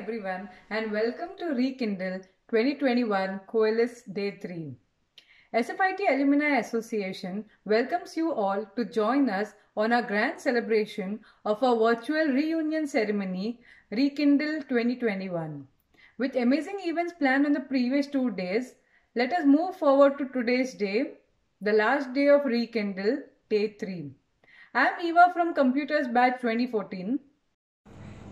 everyone and welcome to Rekindle 2021 Coelis Day 3. SFIT Alumni Association welcomes you all to join us on our grand celebration of our virtual reunion ceremony Rekindle 2021. With amazing events planned on the previous 2 days, let us move forward to today's day, the last day of Rekindle, Day 3. I am Eva from Computers Batch 2014.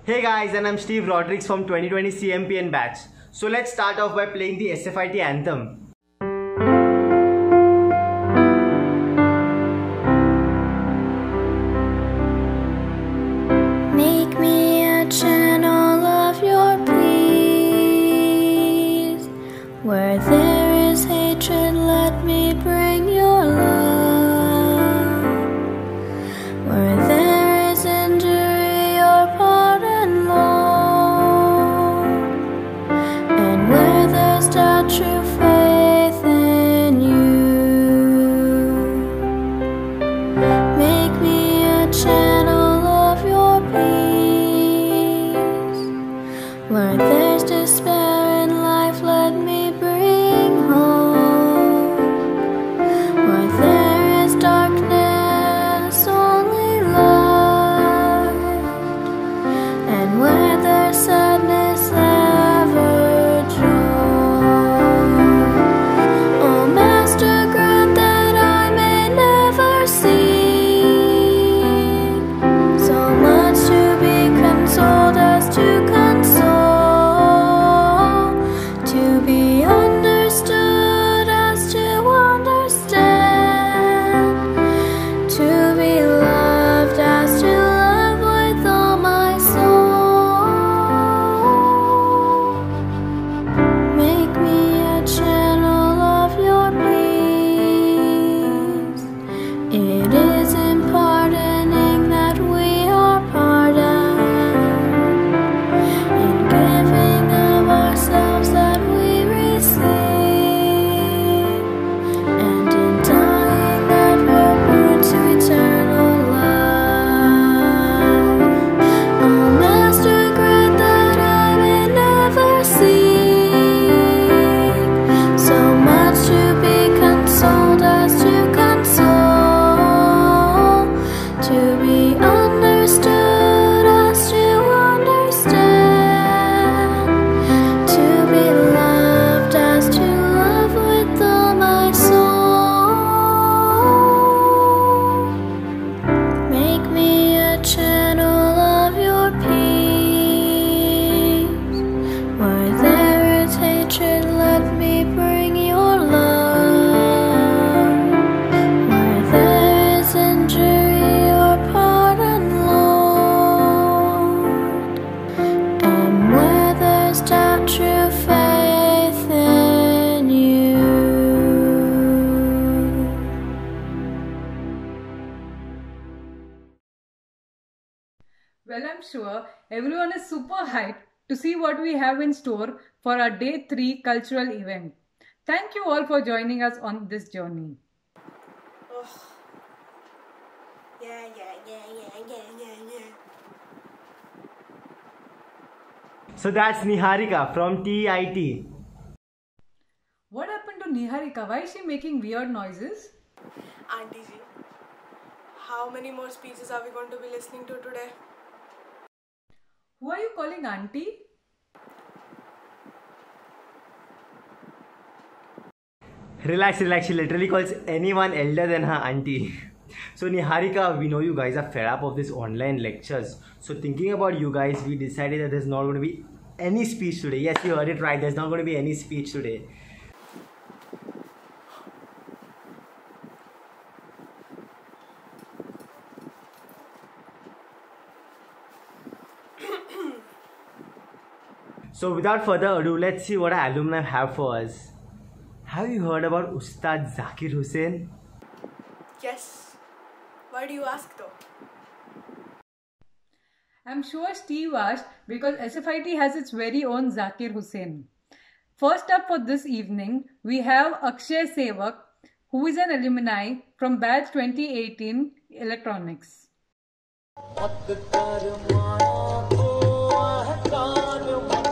Hey guys, and I'm Steve Rodrigues from 2020 CMPN Batch. So let's start off by playing the SFIT anthem. Make me a channel of your peace. Where there is hatred, let me bring your love. Where there is injury, your pardon, Lord. And where there's doubt, true faith in you. Make me a channel of your peace. Where there's despair in life, let me bring hope. Where there is darkness, only light. And where there's sadness, ever joy. Oh Master, grant that I may never seek so much to be consoled as to console, to be understood as to understand, to be loved as to love with all my soul. Make me a channel of your peace. It is in pardoning that we are pardoned, in giving of ourselves that we receive, and in dying that we're born to eternal life. Oh Master, grant that I may never seek so much to be consoled as to console, to be understood as to understand, to be loved as to love with all my soul. Make me a channel of your peace. Where there is hatred, let me bring your love. Where there is injury, your pardon, Lord. And where there's doubt, true faith in you. Well, I'm sure everyone is super hyped to see what we have in store for our Day 3 cultural event. Thank you all for joining us on this journey. Oh. Yeah. So that's Niharika from TIT. What happened to Niharika? Why is she making weird noises? Auntie ji, how many more speeches are we going to be listening to today? Who are you calling auntie? Relax, she literally calls anyone elder than her auntie. So Niharika, we know you guys are fed up of these online lectures. So thinking about you guys, we decided that there's not going to be any speech today. Yes, you heard it right. There's not going to be any speech today. So without further ado, let's see what our alumni have for us. Have you heard about Ustad Zakir Hussain? Yes. Why do you ask though? I'm sure Steve asked because SFIT has its very own Zakir Hussain. First up for this evening, we have Akshay Sevak, who is an alumni from Batch 2018 Electronics. मत कर माया को अहकार मत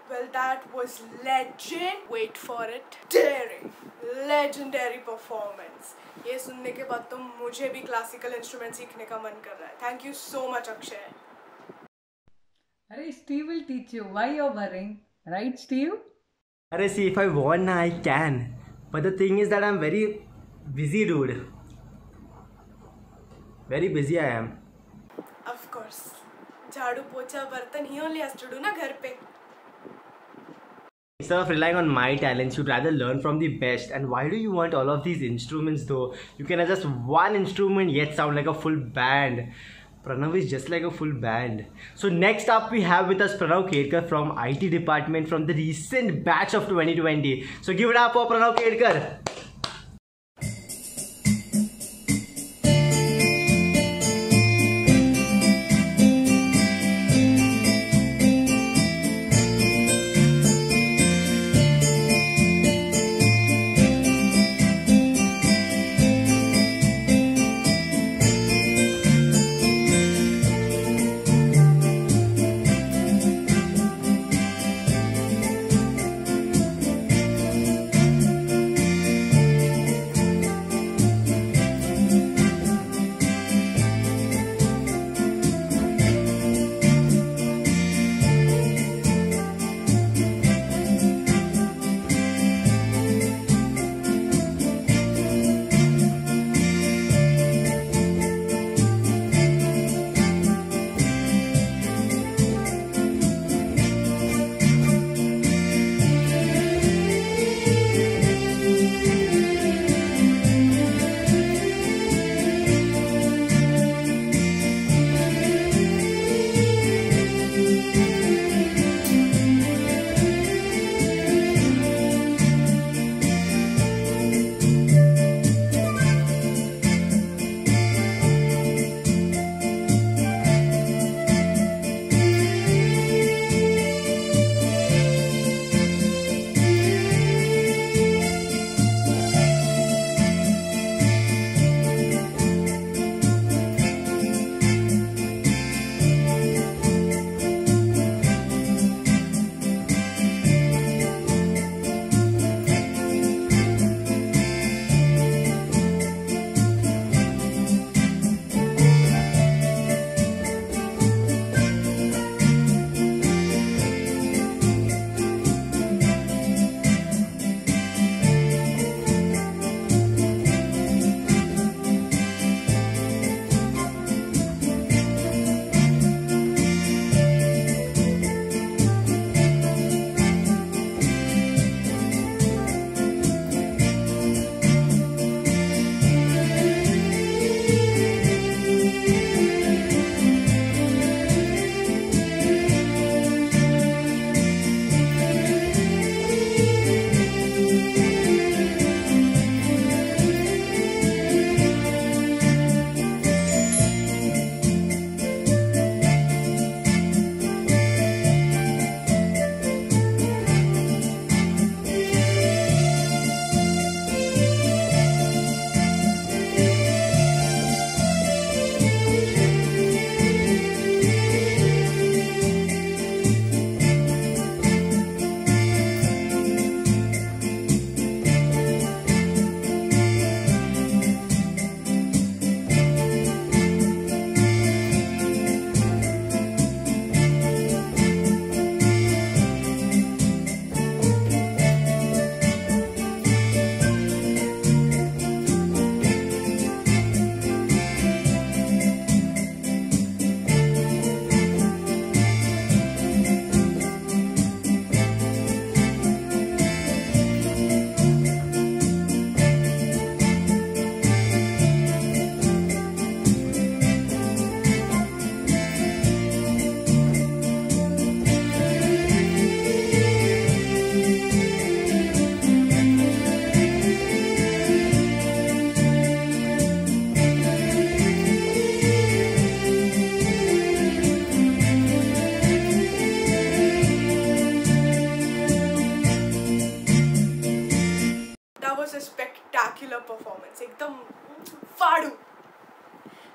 Well, that was legend. Wait for it. Daring. Legendary performance. ये सुनने के बाद तो मुझे भी क्लासिकल इंस्ट्रूमेंट सीखने का मन कर रहा है. Thank you so much, Akshay. Arey, Steve will teach you. Why you're worrying? Right, Steve? Arey, see, if I want, I can. But the thing is that I'm very busy, dude. Very busy I am. Of course. झाड़ू पोछा बर्तन ही only has to do ना घर पे. Instead of relying on my talents, you'd rather learn from the best. And why do you want all of these instruments though? You can adjust one instrument yet sound like a full band. Pranav is just like a full band. So next up we have with us Pranav Kedkar from IT department from the recent batch of 2020. So give it up for Pranav Kedkar.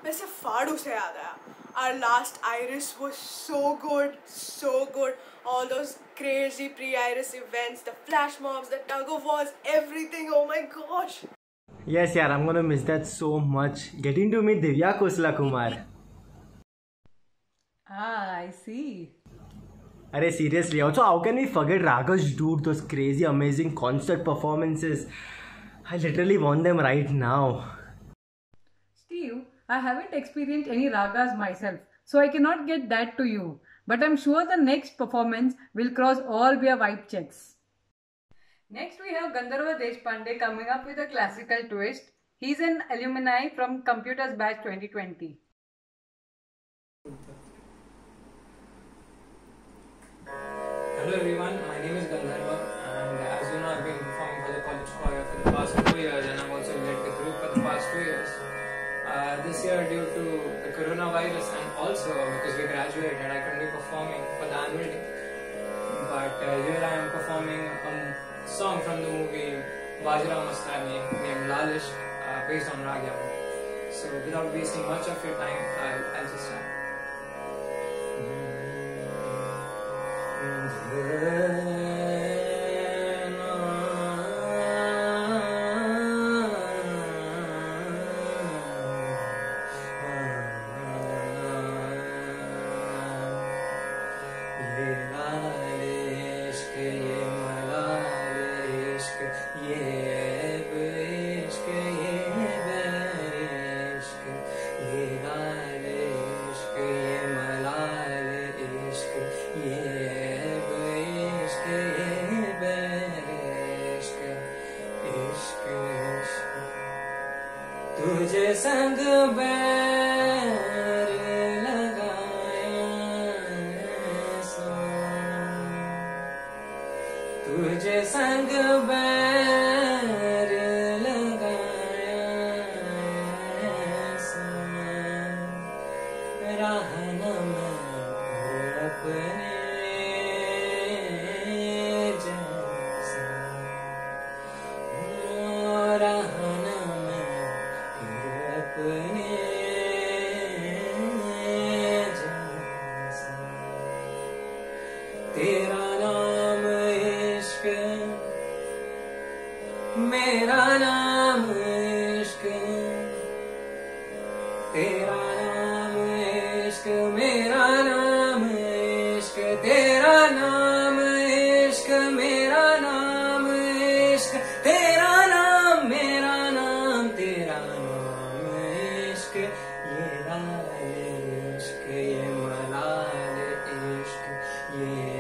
वैसे फाड़ू से याद आया, our last Iris was so good. All those crazy pre-Iris events, the flash mobs, the tug of wars, everything. Oh my gosh. Yes, yaar, I'm gonna miss that so much. Getting to meet Divya Khosla Kumar. I see. Arey, seriously. Also, how can we forget Raga's dude? Those crazy, amazing concert performances. I literally want them right now. Steve, I haven't experienced any ragas myself, so I cannot get that to you. But I'm sure the next performance will cross all their vibe checks. Next we have Gandharva Deshpande coming up with a classical twist. He's an alumni from Computers Batch 2020. Hello everyone, my name is Gandharva, and as you know, I've been performing for the college choir for the past 2 years, and I've also led the group for the past 2 years. This year, due to the coronavirus and also because we graduated, I couldn't be performing for the annual day. But here I am performing a song from the movie Bajirao Mastani named Lalish, based on Rag Yaman. So without wasting much of your time, I'll just start. तुझे संग बैर लगाया सो, तुझे संग बैर लगाया सो, राह न मैं अपने जैसा, राह तेरा नाम इश्क, मेरा नाम इश्क, तेरा नाम इश्क, मेरा नाम इश्क, तेरा नाम इश्क, मेरा नाम इश्क, तेरा नाम मेरा नाम, तेरा नाम इश्क, ये लाल इश्क, ये मलाल इश्क, ये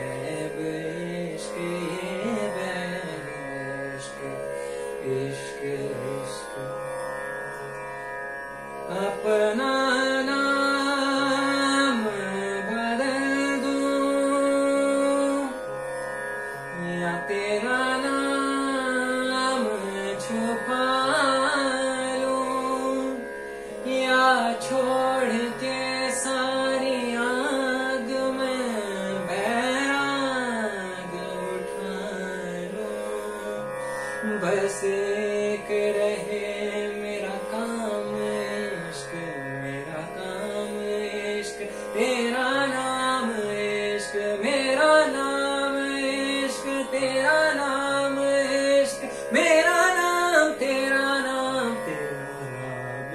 अपना नाम बदल दूं या तेरा नाम छुपा लूं, या छोड़ के सारी आग में बैराग उठा लूं, बस एक रहे मेरा काम इश्क, मेरा काम इश्क, तेरा नाम इश्क, मेरा नाम इश्क, तेरा नाम इश्क, मेरा नाम, तेरा नाम, तेरा नाम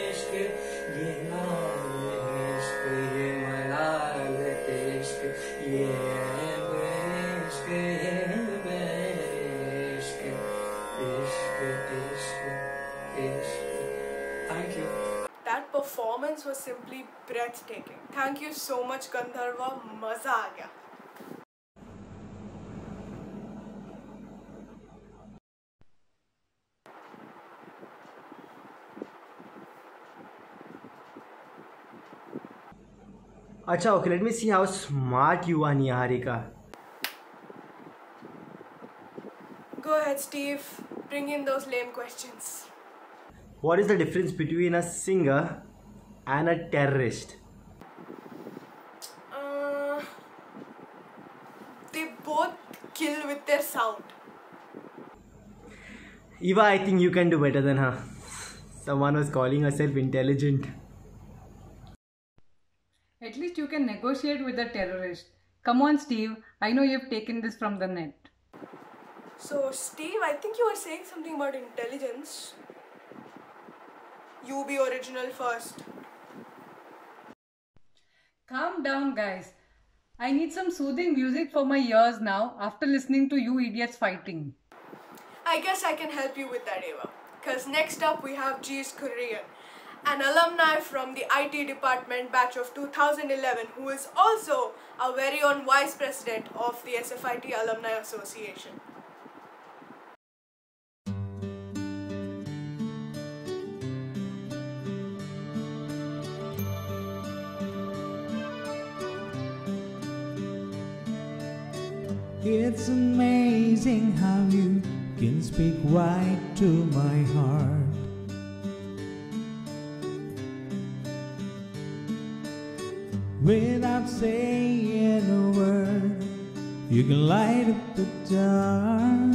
इश्क, ये लाल इश्क, ये मलाल इश्क, ये ऐब इश्क, ये बैर इश्क, इश्क, इश्क, इश्क. Thank you. That performance was simply breathtaking. Thank you so much, Gandharva. मजा आ गया. Acha, okay, let me see how smart you are, Niharika. Go ahead, Steve. Bring in those lame questions. What is the difference between a singer and a terrorist? They both kill with their sound. Eva, I think you can do better than her. Someone was calling herself intelligent. can negotiate with a terrorist. Come on, Steve. I know you've taken this from the net. So, Steve, I think you were saying something about intelligence. You be original first. Calm down, guys. I need some soothing music for my ears now after listening to you idiots fighting. I guess I can help you with that, Eva. Because next up we have Jeez Korean, an alumni from the IT department batch of 2011 who is also our very own vice president of the SFIT Alumni Association. It's amazing how you can speak right to my heart. Without saying a word, you can light up the dark.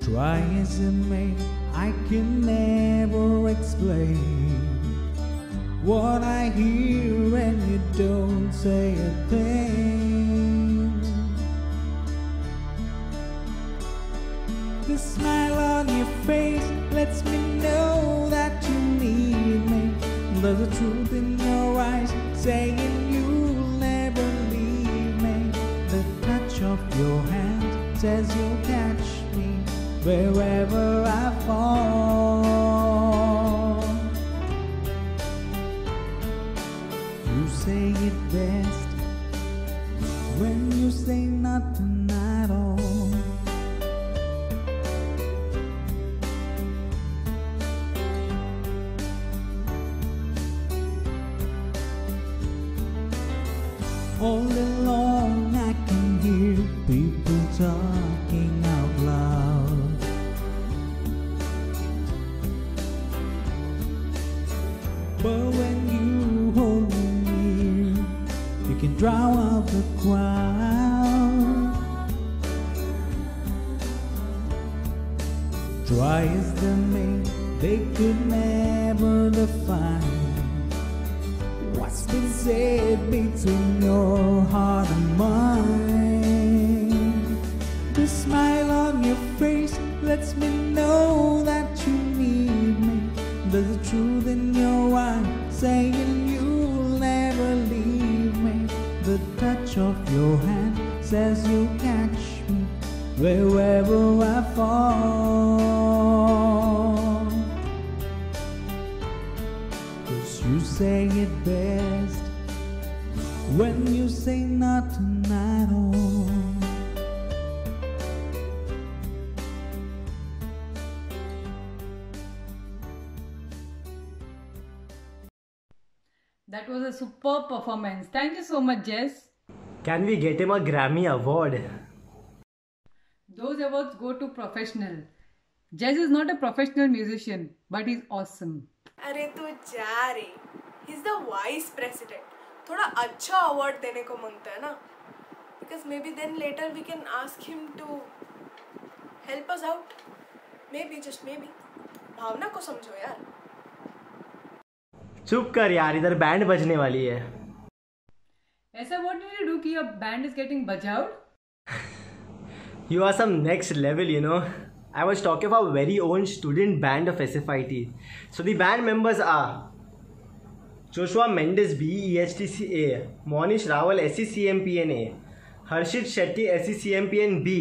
Try as I may, I can never explain what I hear when you don't say a thing. The smile on your face lets me know that you need me. There's a truth in your eyes saying you'll never leave me. The touch of your hand says you'll catch me wherever I fall. You say it best when you say nothing at all. All along I can hear people talking out loud. But when you hold me near, you can drown out the crowd. Try as they may, they could never define what's been said between your heart and mine. The smile on your face lets me know that you need me. There's a truth in your eyes saying you'll never leave me. The touch of your hand says you'll catch me wherever I fall. 'Cause you say it best when you say nothing at all. That was a superb performance. Thank you so much, Jess. Can we get him a Grammy award? Those awards go to professional. Jess is not a professional musician, but he's awesome. अरे तू जा रे. He's the vice president. थोड़ा अच्छा award देने को मांगता है ना? Because maybe then later we can ask him to help us out. Maybe, just maybe. भावना को समझो यार. चुप कर यार, इधर बैंड बजने वाली है. ऐसा what did you do कि your band is getting bajaued? You are some next level, you know. I was talking of our very own student band of SFIT. So the band members are Joshua Mendes B, EHTCA, Monish Rawal, SCCMPNA, Harshit Shetty, SCCMPN B,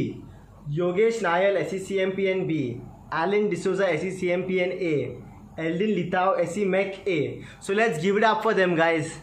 Yogesh Nayal, SCCMPN B, Alan D'Souza, SCCMPN A, Eldin Litao, SCMEC A. So let's give it up for them, guys.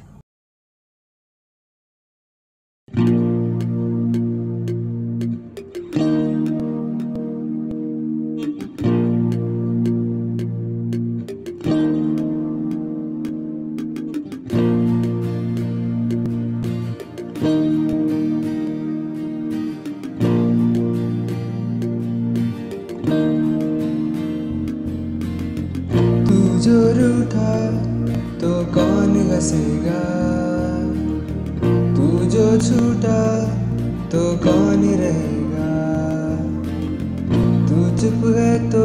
जो रूठा तो कौन हंसेगा, तू जो छूटा तो कौन रहेगा। तू चुप है तो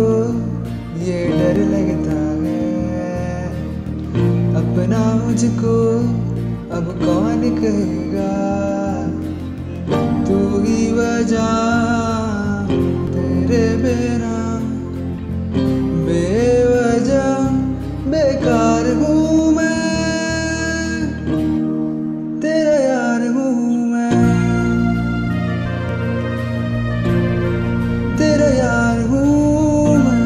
ये डर लगता है अपना मुझको अब कौन कहेगा, तू ही वजह तेरे बिना बेवजह बेकार हूँ मैं, तेरा यार हूँ मैं, तेरा यार हूँ मैं।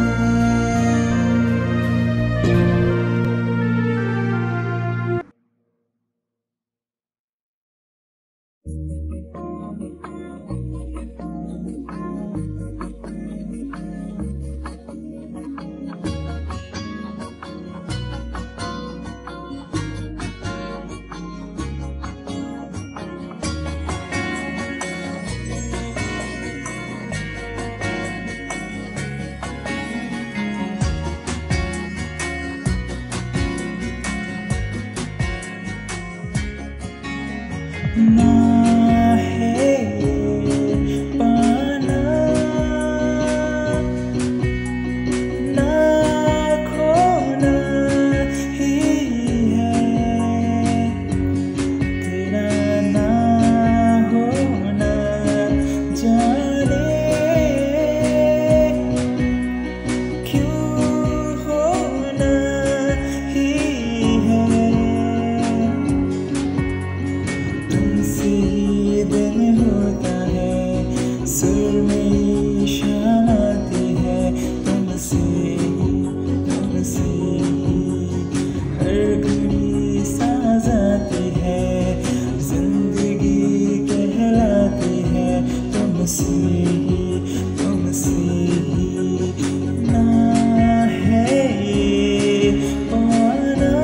ना है पाना, ना खोना ही है, तेरा ना होना जाने क्यों होना ही है। तुमसे ये दिन होता है, सुर में शाम आती है, तुमसे हर घड़ी सांस आती है, जिंदगी कहलाती है, तुमसे ना है ये पाना,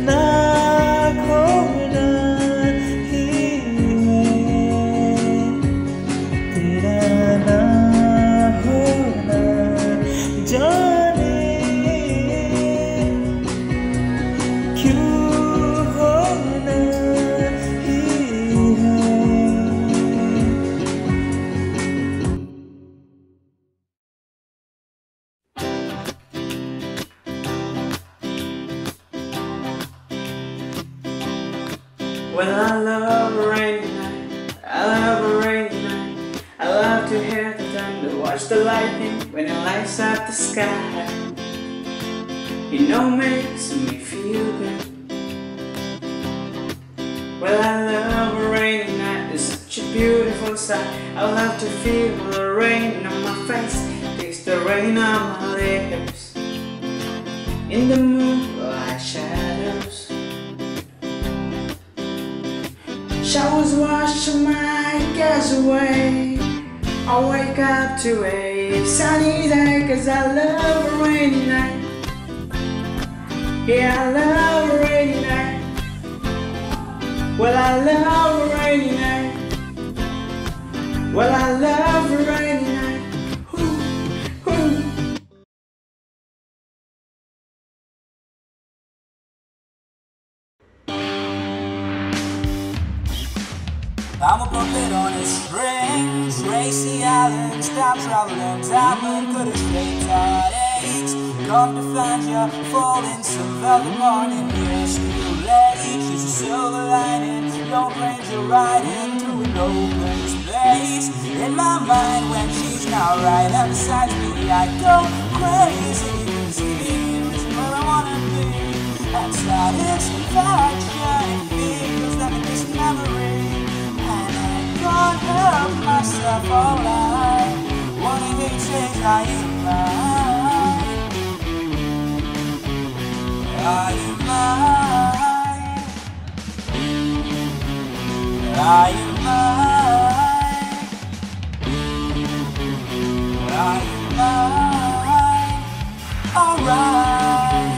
ना खोना ही है, तेरा ना होना जाने क्यों होना ही है। Well, I love a rainy night, I love a rainy night. I love to hear the thunder, watch the lightning when it lights up the sky. You know, makes me feel good. Well, I love a rainy night, it's such a beautiful sight. I love to feel the rain on my face, taste the rain on my lips. In the moonlight shadows, showers wash my cares away. I wake up to a sunny day, 'cause I love a rainy night. Yeah, I love a rainy night. Well, I love a rainy night. Well, I love a rainy night. Ooh, ooh. I'm a puppet on a string, Tracy Allen, stop traveling, diamond could have straight heartaches. Come to find you, falling some velvet morning, you're still late. She's a silver lining, don't range you riding through an open space. In my mind when she's not right up beside me, I go crazy, 'cause here's where I wanna be. And satisfaction, it feels like a distant memory. Can't help myself, alright. Wanna hear you say, are you mine? Are you mine? Are you mine? Are you mine? Alright.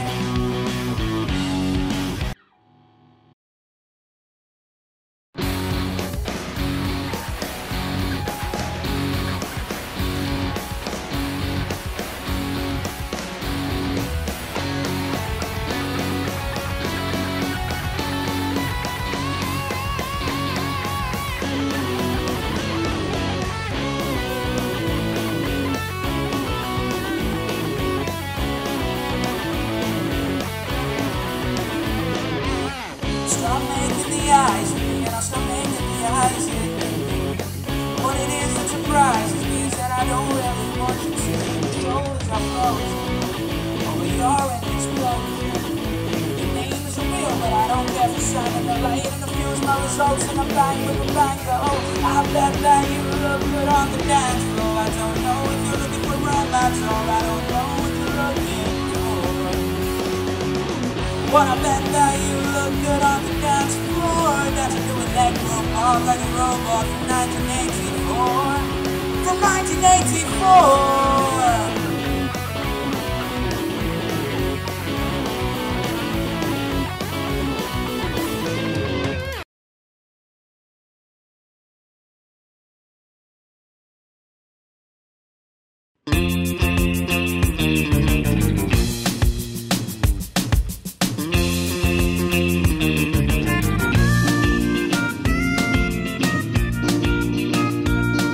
love you. Your name is real, but I don't care for shining the light and the fuse my results and I'm bang with a banger. Oh, I bet that you look good on the dance floor. I don't know if you're looking for romance or I don't know what you're looking for. But I bet that you look good on the dance floor. Dancing to a leg rope off like a robot from 1984. From 1984.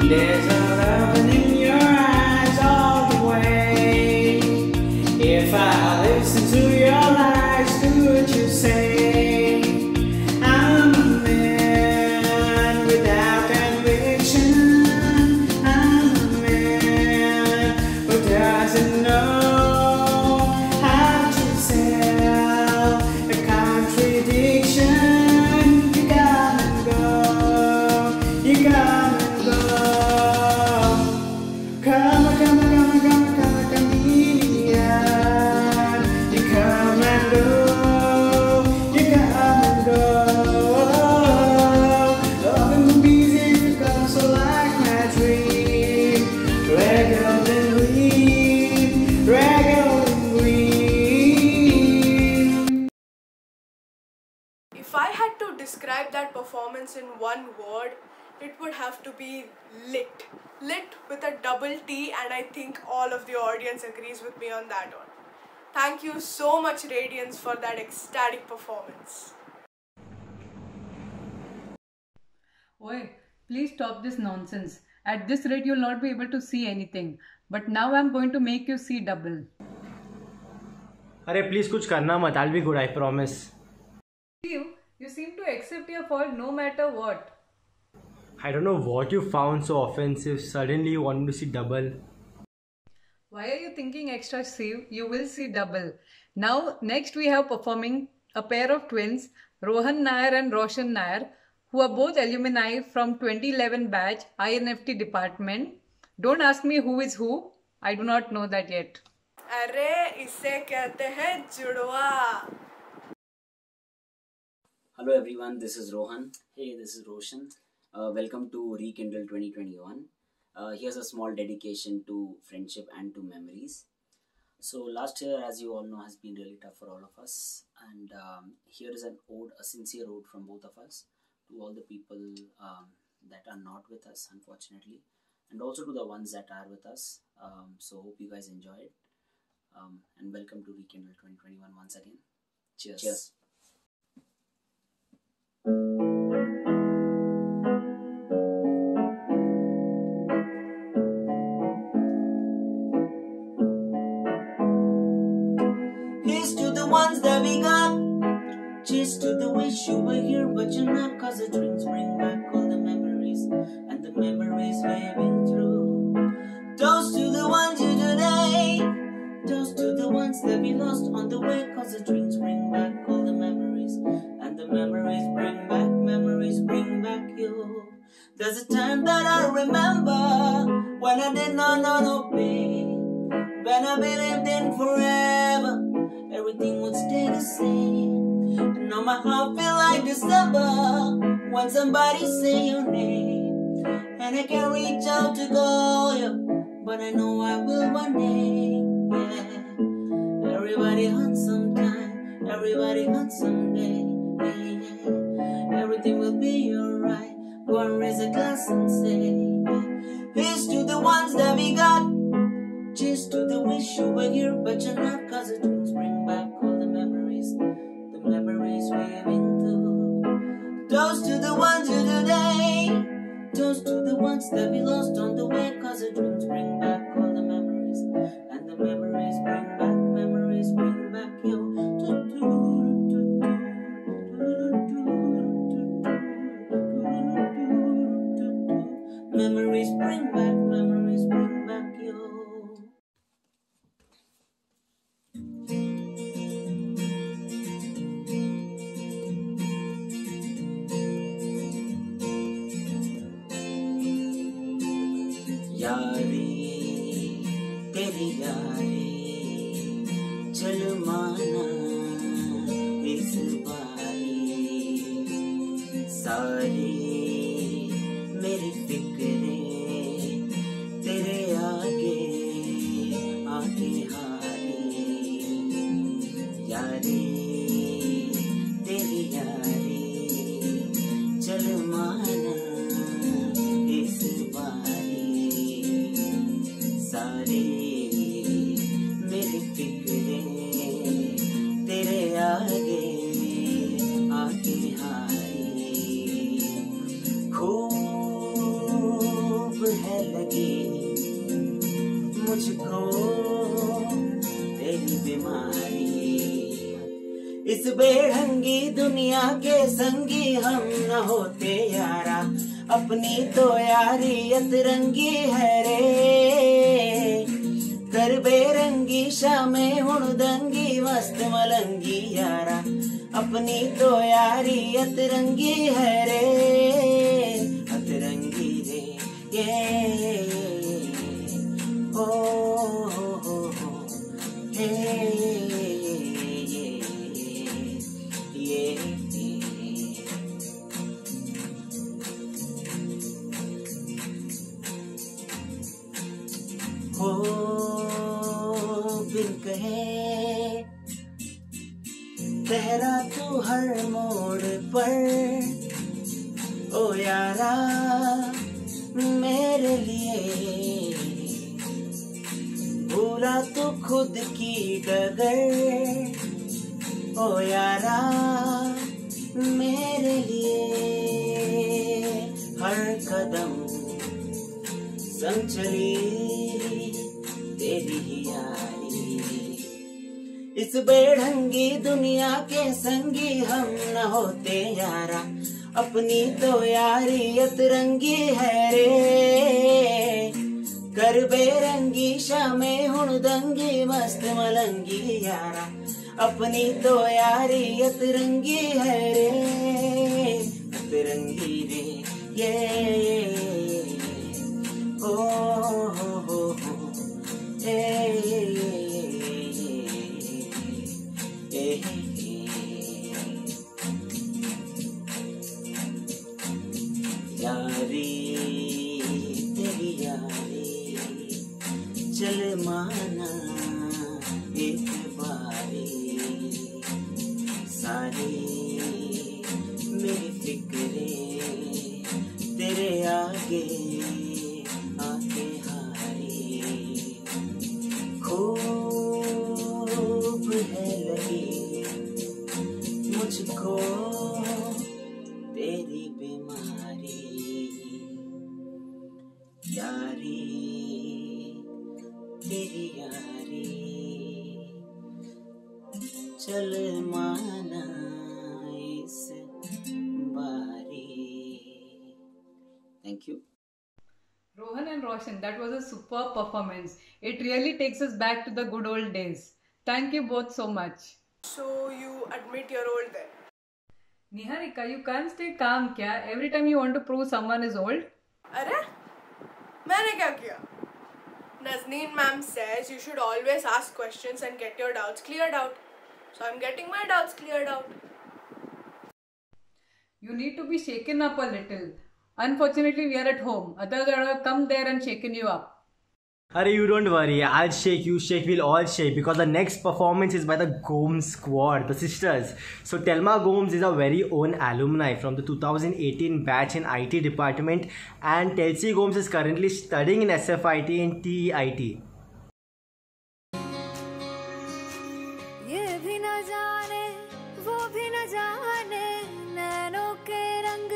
There's a loving in your eyes all the way. If I listen to your lies, do what you say. I'm a man without conviction. I'm a man who doesn't know how to sell a contradiction. You come and go. You come. If I had to describe that performance in one word, it would have to be lit. Lit with a double T, and I think all of the audience agrees with me on that one. Thank you so much, Radiance, for that ecstatic performance. Oi, please stop this nonsense. At this rate, you'll not be able to see anything. But now I'm going to make you see double. अरे please कुछ करना मत. I'll be good, I promise. You seem to accept your fault no matter what. I don't know what you found so offensive. Suddenly you want me to see double. Why are you thinking extra, Steve? You will see double. Now, next we have performing a pair of twins, Rohan Nair and Roshan Nair, who are both alumni from 2011 batch INFT department. Don't ask me who is who. I do not know that yet. अरे इसे कहते हैं जुड़वा. Hello everyone, this is Rohan. Hey, this is Roshan. Welcome to Rekindle 2021. Here's a small dedication to friendship and to memories. So last year, as you all know, has been really tough for all of us. And here is an ode, a sincere ode from both of us to all the people that are not with us, unfortunately. And also to the ones that are with us. So hope you guys enjoyed. And welcome to Rekindle 2021 once again. Cheers. Cheers. Here's to the ones that we got. Cheers to the wish you were here but you're not. Cause the drinks bring back all the memories and the memories we've been through. Toast to the ones you today. Toast to the ones that we lost on the way. Cause the drinks bring back all the memories and the memories bring back you. There's a time that I remember when I did not know no pain. When I believed in forever, everything would stay the same. And now my heart feel like December when somebody say your name. And I can't reach out to call you, but I know I will one day. Yeah. Everybody hurts sometime, everybody hurts someday. Yeah. Everything will be alright. Go and raise a glass and say, yeah. Here's to the ones that we got. Cheers to the wish you were here but you're not. Cause the drinks bring back all the memories we've been through. Toast to the ones you today. Toast to the ones that we lost on the way. Cause the drinks bring back all the memories and the memories bring back you. Memories bring back you. माना इस बारी, सारी मेरी फिक्रें तेरे आगे आके हारी, यारी तेरी यारी चल माना इस बारी, सारी मेरी फिक्रें तेरे आगे आके हारी, खूब है लगी मुझको तेरी बीमारी, इस बेढंगी दुनिया के संगी हम न होते यारा, अपनी तो यारी अतरंगी है रे, कर बेरंगी शामें हुण दंगी मस्त मलंगी यारा, अपनी तो यारी अतरंगी है रे, अतरंगी रे ये हो हे हो बिन कहे ठहरा तू हर मोड़ पर, ओ यारा मेरे लिए भूला तू खुद की डगर, ओ यारा मेरे लिए हर कदम संग चली तेरी ही यारी, इस बेढंगी दुनिया के संगी हम न होते यारा, अपनी तो यारी अतरंगी है रे, कर बेरंगी शामें हुण दंगी मस्त मलंगी यारा, अपनी तो यारी अतरंगी है रे, अतरंगी रे ये हो यारी तेरी यारी चल माना एक बारी, सारी मेरी फिक्रें तेरे आगे आके हारी, खूब है लगी मुझको तेरी बीमारी, यारी तेरी यारी चल माना इस बारी। Thank you. Rohan and Roshan, that was a superb performance. It really takes us back to the good old days. Thank you both so much. So you admit you're old then? Niharika, you can't stay calm kya? Every time you want to prove someone is old? अरे मैंने क्या किया? Nazneen ma'am says you should always ask questions and get your doubts cleared out. So I'm getting my doubts cleared out. You need to be shaken up a little. Unfortunately, we are at home. Others are come there and shaken you up. Arey, you don't worry. I'll shake, you shake, we'll all shake, because the next performance is by the Gomes squad, the sisters. So Telma Gomes is our very own alumni from the 2018 batch in IT department, and Telsi Gomes is currently studying in SFIT in TEIT. ये भी न जाने वो भी न जाने, नैनों के रंग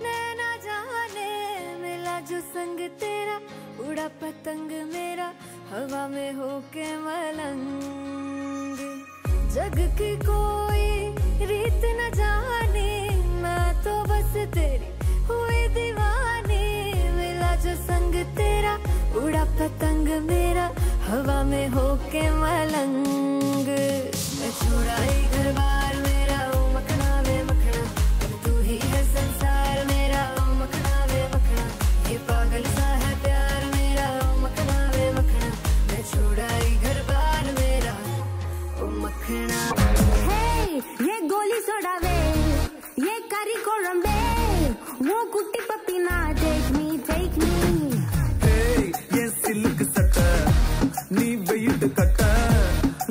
नैना जाने, मिला जो संग तेरा उड़ा पतंग मेरा हवा में होके मलंग, जग की कोई रीत न जाने, मैं तो बस तेरी हुई दीवानी, मिला जो संग तेरा उड़ा पतंग मेरा हवा में होके मलंग, मैं छुड़ाई घर बार मेरा ओ मखना वे मखना, अब तू ही है संसार मेरा ओ मखना वे मखना, ये पागल सा है प्यार मेरा ओ मखना वे मखना, मैं छुड़ाई घर बार मेरा ओ मखना। Gari Korambe, no kutti papi na, take me, take me. Hey, yes, silk sata, nee weight kata,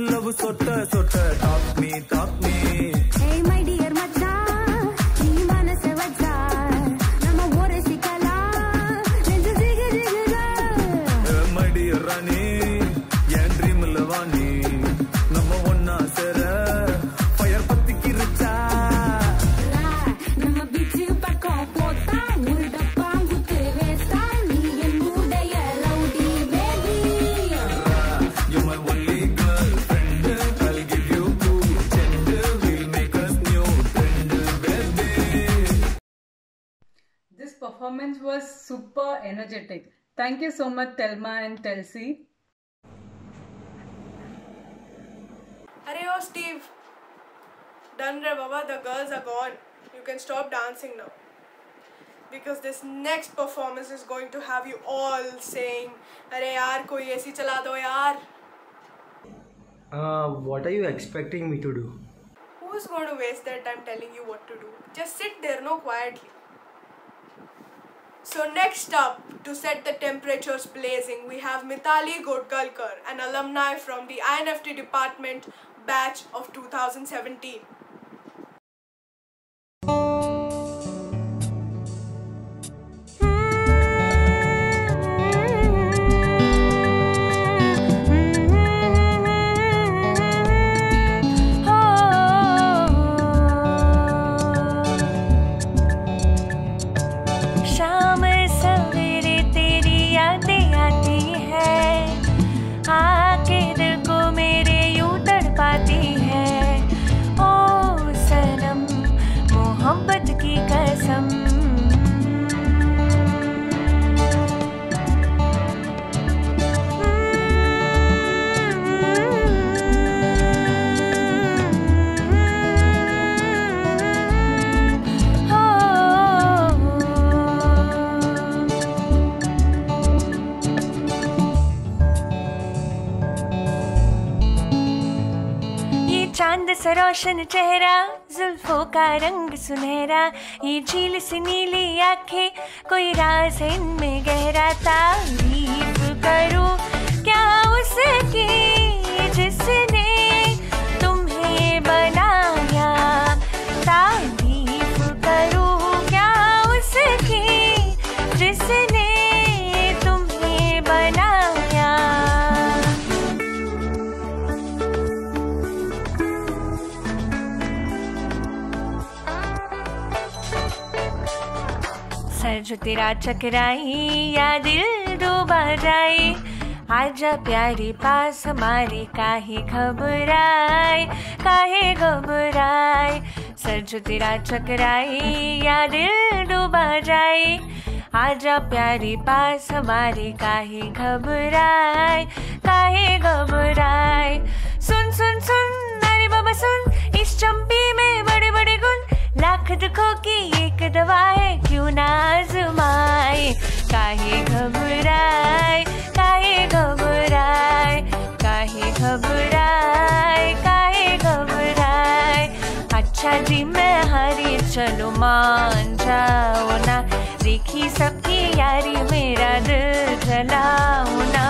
love sota sota, talk me. Hey, my dear macha, nee manase vacha, nama vore sikala, nenju jiga jiga. My dear Rani, yan dream lavani, nama onna sera, fire patti kircha. Nama bichi pakko pota, murda pangu tevesta, nee mudaya rowdy baby. You're my only girlfriend, I'll give you cool gender, we'll make us new friend, baby. This performance was super energetic. Thank you so much, Telma and Telsi. Arey oh Steve, done re baba, the girls are gone. You can stop dancing now. Because this next performance is going to have you all saying, Arey yaar koi AC chala do yaar. What are you expecting me to do? Who's going to waste their time telling you what to do? Just sit there, no, quietly. So next up, to set the temperatures blazing, we have Mithali Godkalkar, an alumni from the INFT department batch of 2017. शाम सवेरे तेरी यादें आती है, आके दिल को मेरे यूं तड़पाती है। ओ सनम, मोहब्बत की कसम। चांद सा रोशन चेहरा, जुल्फों का रंग सुनहरा, ये झील सी नीली आंखें, कोई राज है इनमें गहरा। तारीफ करूं क्या उसकी जिसने तुम्हें बनाया, तारीफ करूं क्या उसकी जिसने तुम्हें बनाया। सर जो तेरा चकराई या दिल डूबा जाए, आजा प्यारे पास हमारे, काहे घबराए, काहे घबराए। सर जो तेरा चकराई या दिल डूबा जाए, आजा प्यारे पास हमारे, काहे घबराए, काहे घबराए। सुन सुन सुन अरे बाबा सुन, इस चंपी में बड़े बड़े गुण, लाख दुखों की एक दवा है, क्यों ना आजमाए। काहे घबराए, काहे घबराए, काहे घबराए, काहे घबराए। अच्छा जी मैं हारी, चलो मान जाओ ना, देखी सबकी यारी, मेरा दिल जलाओ ना।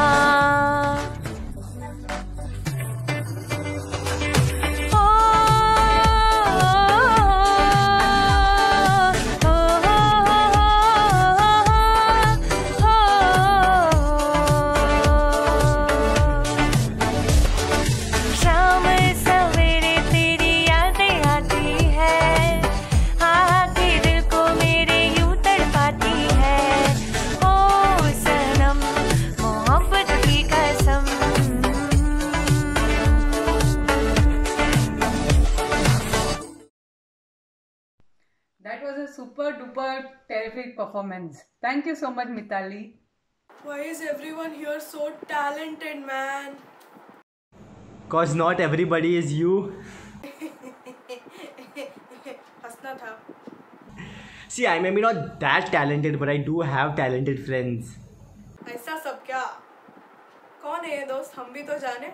That was a super duper terrific performance. Thank you so much, Mithali. Why is everyone here so talented, man? Cause not everybody is you. हंसना था. See, I may be not that talented, but I do have talented friends. ऐसा सब क्या? कौन है ये दोस्त? हम भी तो जाने.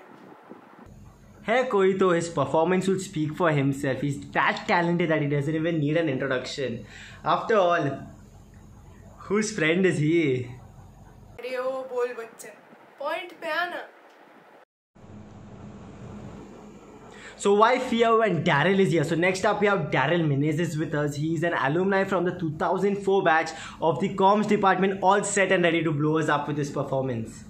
है कोई तो his performance will speak for himself. He's that talented that he doesn't even need an introduction. After all, whose friend is he? अरे ओ बोल बच्चन, पॉइंट पे आना. So why fear when Daryl is here? So next up we have Daryl Menezes with us. He's an alumni from the 2004 batch of the comms department, all set and ready to blow us up with his performance.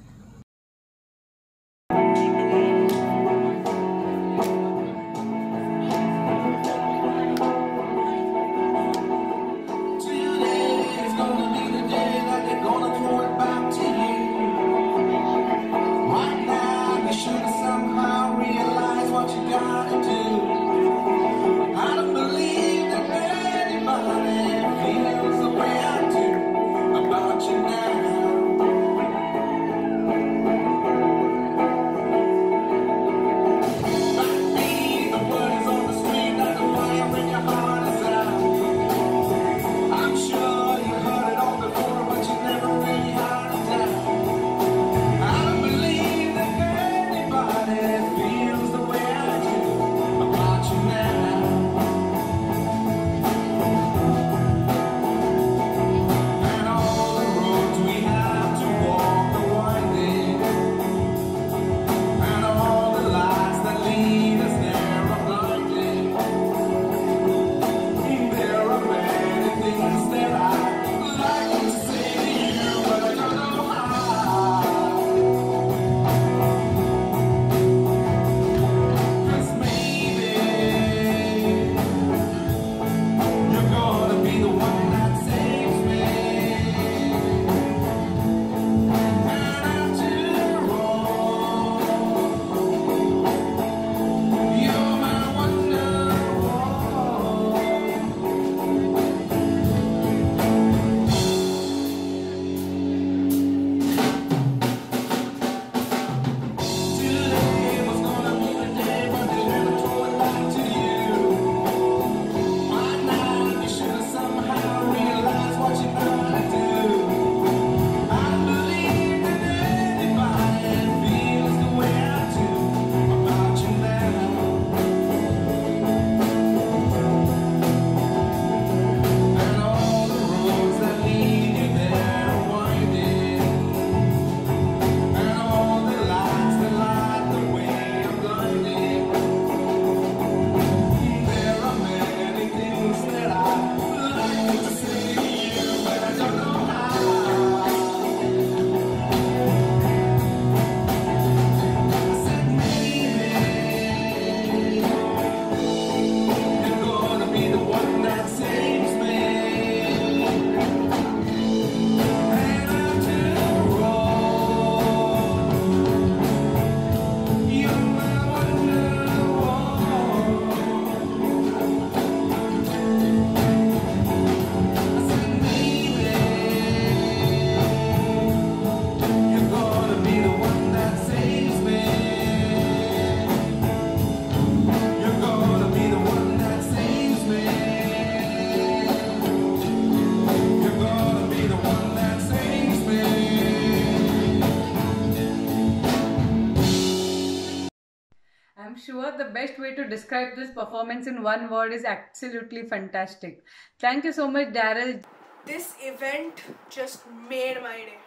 I'm sure the best way to describe this performance in one word is absolutely fantastic. Thank you so much, Daryl. This event just made my day.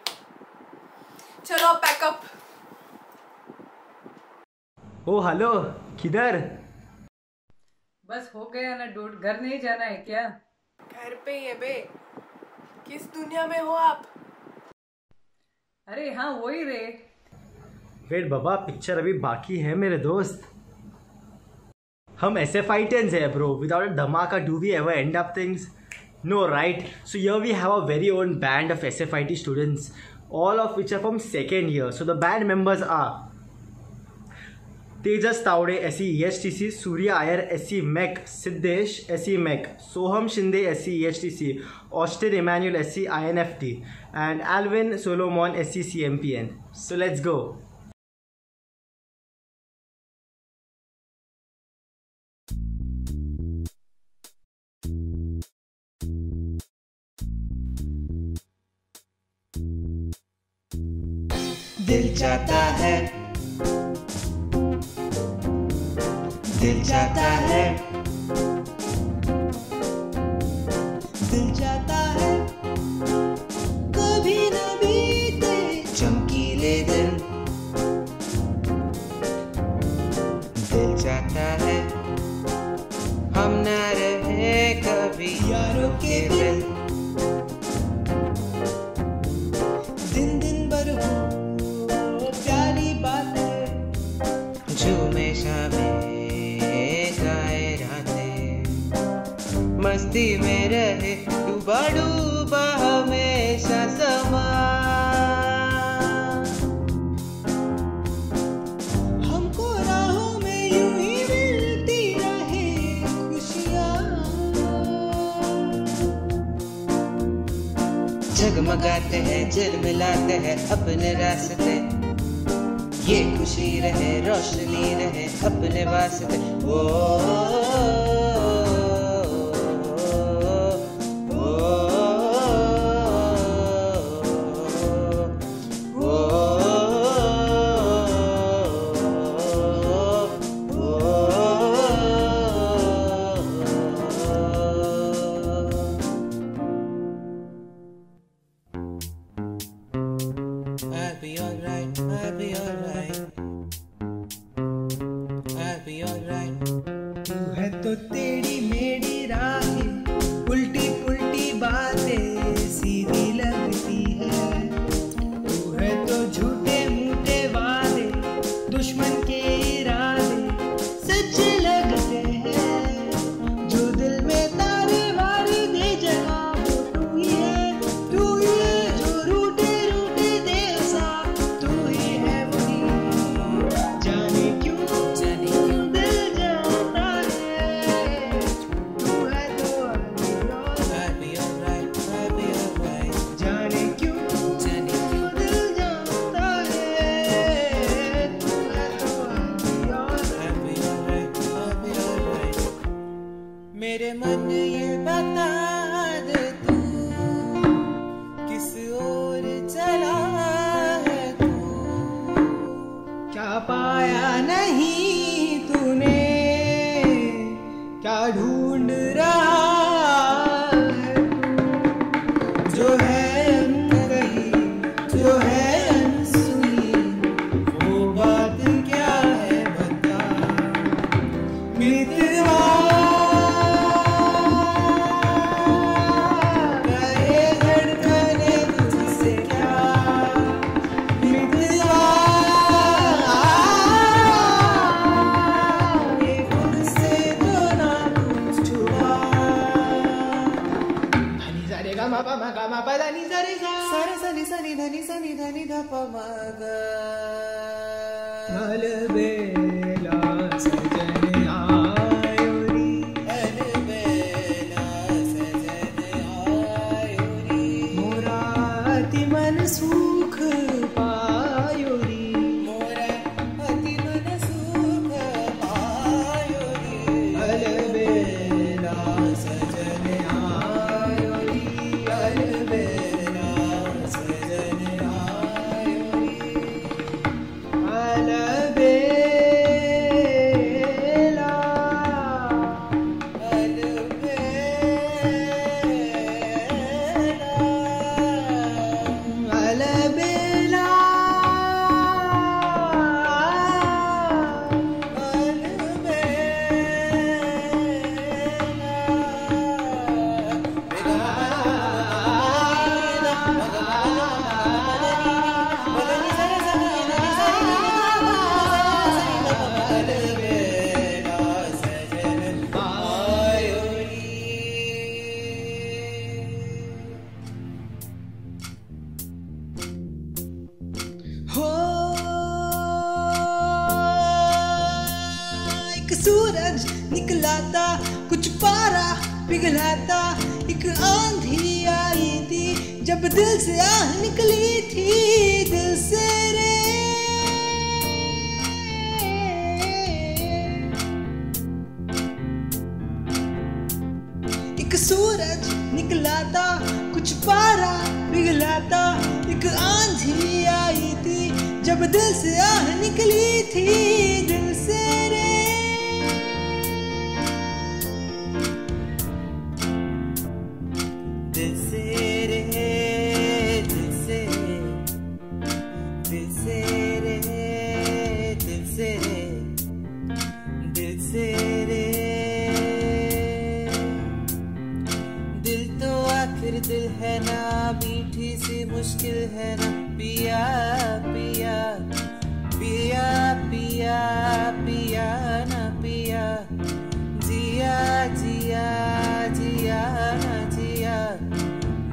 चलो pack up. Oh hello, किधर? बस हो गया ना dude, घर नहीं जाना है क्या? घर पे ही है बे. किस दुनिया में हो आप? अरे हाँ वही रे. वेट बाबा, पिक्चर अभी बाकी है मेरे दोस्त. हम SFITans है bro. Without a dhamaka, do we ever end up things? No, right? So here we have a very own band of SFIT students, all of which are from second year. So the band members are Tejas Taude, SE EHTC, Surya Iyer, SE Mech, Siddesh, SE Mech, Soham Shinde, SE EHTC, Austin Emmanuel, SE INFT, and Alvin Solomon, SE CMPN. So let's go. दिल चाहता है दिल जाता है, दिल जाता है, कभी न बीते चमकीले दिन। दिल जाता है, हम न रहे कभी यारों के बिन। दिन दिन भर हो प्यारी बातें, झूमे शामे गाए रातें, मस्ती में रहे डूबा डूबा हमेशा समा। हमको राहों में यूं ही मिलती रहे खुशियाँ, जगमगाते हैं झिलमिलाते हैं अपने रास्ते, ये खुशी रहे रोशनी रहे अपने वास्ते। ओ I'll be alright, I'll be alright, I'll be alright। तू है तो तेरी मेरी राहें, उल्टी पुल्टी बातें सीधी लगती है। तू है तो झूठे मूठे वादे, दुश्मन के इरादे सच लगते हैं। जो दिल में तारे मारे दे जगा वो तू ही है, तू ही है। जो रूठे रूठे दे साथ तू ही है वही। जाने क्यों दिल जाता है, तू है तो I'll be alright, I'll be alright। जाने क्यों दिल जाता है, तू है तो I'll be alright, I'll be alright। मेरे मन ये बता दे तू किस ओर चला है तू, क्या पाया नहीं तूने, क्या ढूंढ रहा है तू। जो है अनकही, जो है अनसुनी, वो बात क्या है बता मितवा। करे धड़कने तुझसे क्या मितवा, ये खुद से तो ना कुछ छुपा। धनी सा रे गा मा पा मा गा मा पा धा नी सा रे गा, सा रे सा नी सा नी धा नी सा नी धा नी धा पा मा गा। अलबेला सजन आयो री, अलबेला सजन आयो री, मोरा अति मन सुख पायो री, मोरा अति मन सुख पायो री। अलबेला सजन आयो री, अलबेला सजन आयो री। अलबेला सूरज निकलाता, कुछ पारा पिघलाता, एक आंधी आई थी जब दिल से आह निकली थी दिल से रे। एक सूरज निकलाता, कुछ पारा पिघलाता, एक आंधी आई थी जब दिल से आह निकली थी दिल से रे। से रे, दिल तो आखिर दिल है ना, मीठी सी मुश्किल है ना, पिया पिया पिया पिया पिया ना पिया, जिया जिया जिया ना जिया,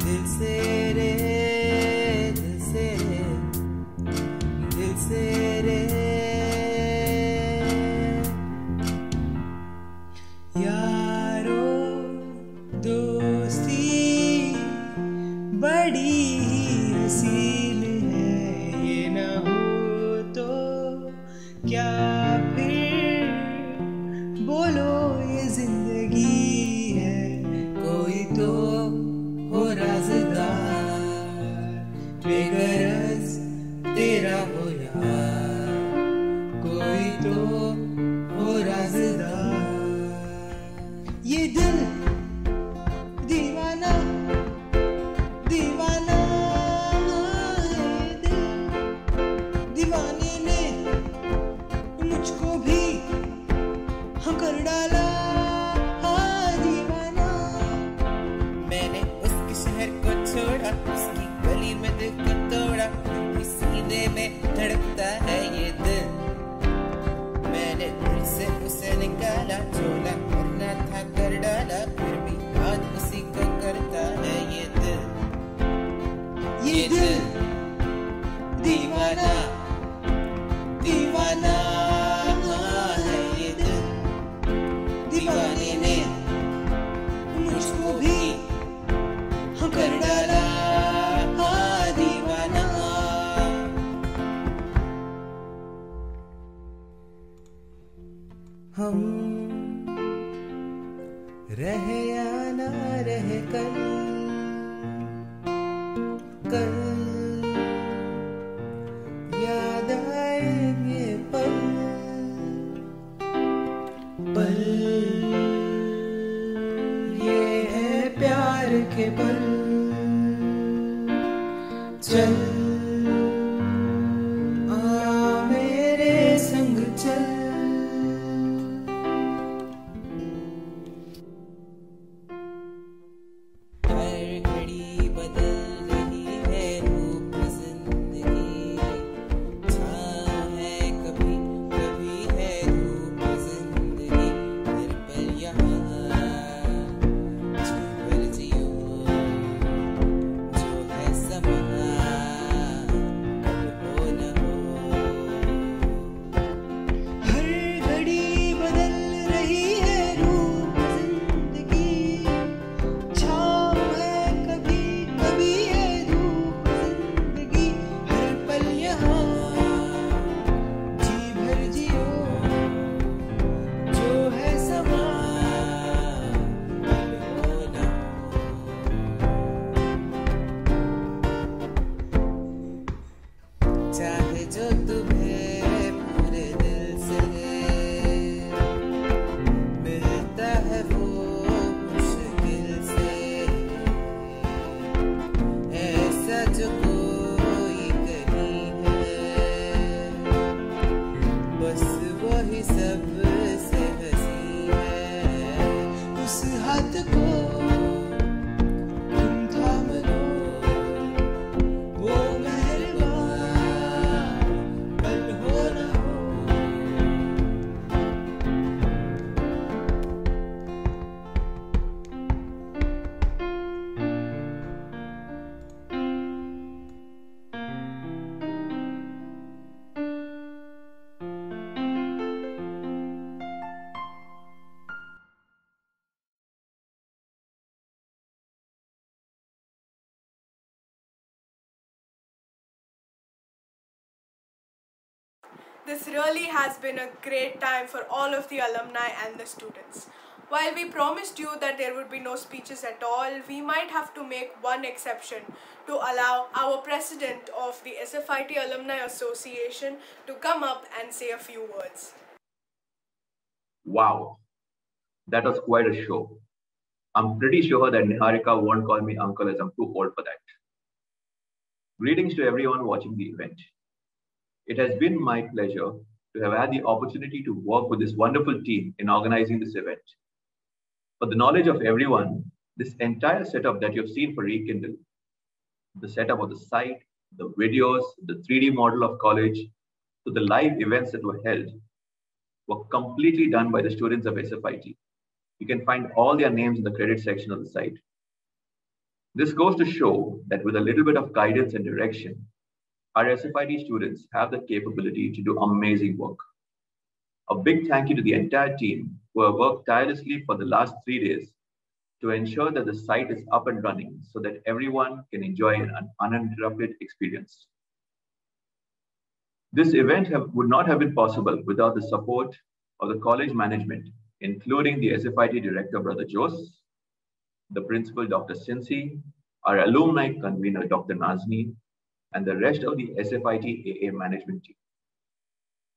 दिल से रे, दिल से रे, दिल से रे। यारो दोस्ती बड़ी हसीन है, ये न हो तो क्या फिर बोलो ये जिंदगी है, कोई तो हो राज़दार, बेगरज तेरा हो यार, कोई तो हो राज़दार। ये दिल दीवाना दीवाना, ये दिल दीवाने ने मुझको भी हाँ कर डाला, हाँ दीवाना। मैंने उसके शहर को छोड़ा, उसकी गली में दिल को तोड़ा, सीने में धड़कता है ये दिल, मैंने दिल से उसे निकाला, झोला करना था कर डाला, फिर भी बात उसी को करता है ये दिल, ये दिल दीवाना दीवाना है, ये दिल दीवाने ने मुझको भी हाँ कर डाला, हाँ दीवाना। हम रहे या ना रहे कल, कल याद आएंगे पल, पल ये है प्यार के पल, चल आ मेरे संग चल। हर घड़ी बदल रही है रूप जिंदगी, छाँव है कभी कभी है धूप जिंदगी, हर पल यहाँ जी भर जियो, जो है समा कब हो न हो। हर घड़ी बदल रही है रूप जिंदगी, छाँव है कभी कभी है धूप जिंदगी, हर पल यहाँ जी भर जियो, जो है समा कल हो न हो। चाहे जो तुम्हें पूरे दिल से मिलता है वो मुश्किल से, ऐसा जो कोई कहीं है, बस वही सबसे हंसी है, उस हाथ को तुम थाम लो, वो मेहरबान पल हो न हो। This really has been a great time for all of the alumni and the students. While we promised you that there would be no speeches at all, we might have to make one exception to allow our president of the SFIT Alumni Association to come up and say a few words. Wow, that was quite a show. I'm pretty sure that Niharika won't call me uncle as I'm too old for that. Greetings to everyone watching the event. It has been my pleasure to have had the opportunity to work with this wonderful team in organizing this event. For the knowledge of everyone, this entire setup that you've seen for Rekindle, the setup of the site, the videos, the 3D model of college, to the live events that were held, were completely done by the students of SFIT. You can find all their names in the credit section of the site. This goes to show that with a little bit of guidance and direction, our SFIT students have the capability to do amazing work. A big thank you to the entire team who have worked tirelessly for the last 3 days to ensure that the site is up and running so that everyone can enjoy an uninterrupted experience. This event would not have been possible without the support of the college management, including the SFIT director, Brother Jose, the principal, Dr. Cincy, our alumni convener, Dr. Nazni, and the rest of the SFIT AA management team.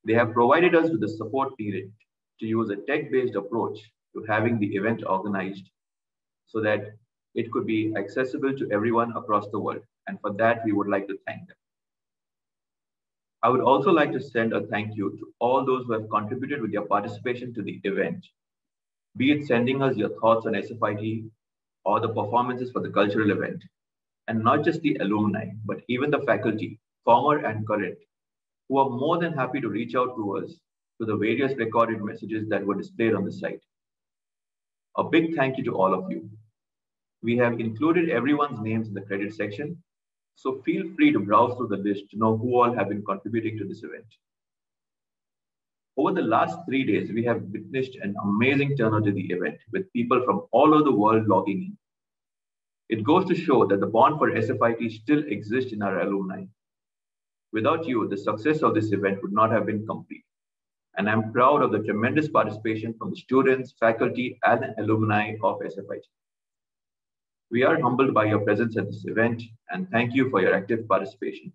They have provided us with the support needed to use a tech-based approach to having the event organized so that it could be accessible to everyone across the world. And for that, we would like to thank them. I would also like to send a thank you to all those who have contributed with their participation to the event, be it sending us your thoughts on SFIT or the performances for the cultural event. And not just the alumni, but even the faculty, former and current, who are more than happy to reach out to us to the various recorded messages that were displayed on the site. A big thank you to all of you. We have included everyone's names in the credit section, so feel free to browse through the list to know who all have been contributing to this event. Over the last 3 days, we have witnessed an amazing turnout to the event with people from all over the world logging in. It goes to show that the bond for SFIT still exists in our alumni. Without you, the success of this event would not have been complete. And I'm proud of the tremendous participation from the students, faculty, and alumni of SFIT. We are humbled by your presence at this event and thank you for your active participation.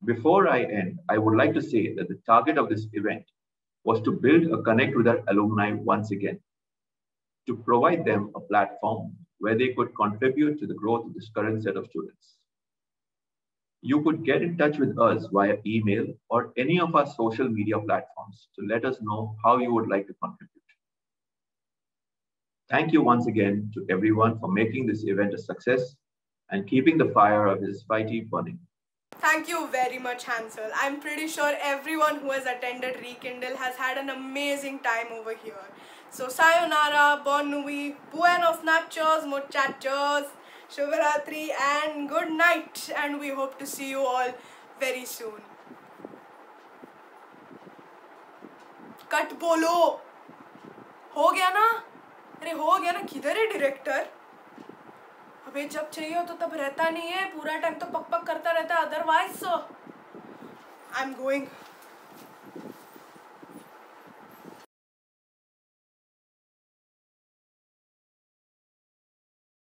Before I end, I would like to say that the target of this event was to build a connect with our alumni once again, to provide them a platform where they could contribute to the growth of this current set of students. You could get in touch with us via email or any of our social media platforms to let us know how you would like to contribute. Thank you once again to everyone for making this event a success and keeping the fire of SFIT burning. Thank you very much, Hansel. I'm pretty sure everyone who has attended Rekindle has had an amazing time over here. So sayonara, bon nuit, buenos nachos, muchachos, Shubhratri and good night, and we hope to see you all very soon. Cut bolo. हो गया ना? अरे हो गया ना, किधर है director? अबे जब चाहिए हो तो तब रहता नहीं है, पूरा टाइम तो पक पक करता रहता है, अदरवाइज so I'm going.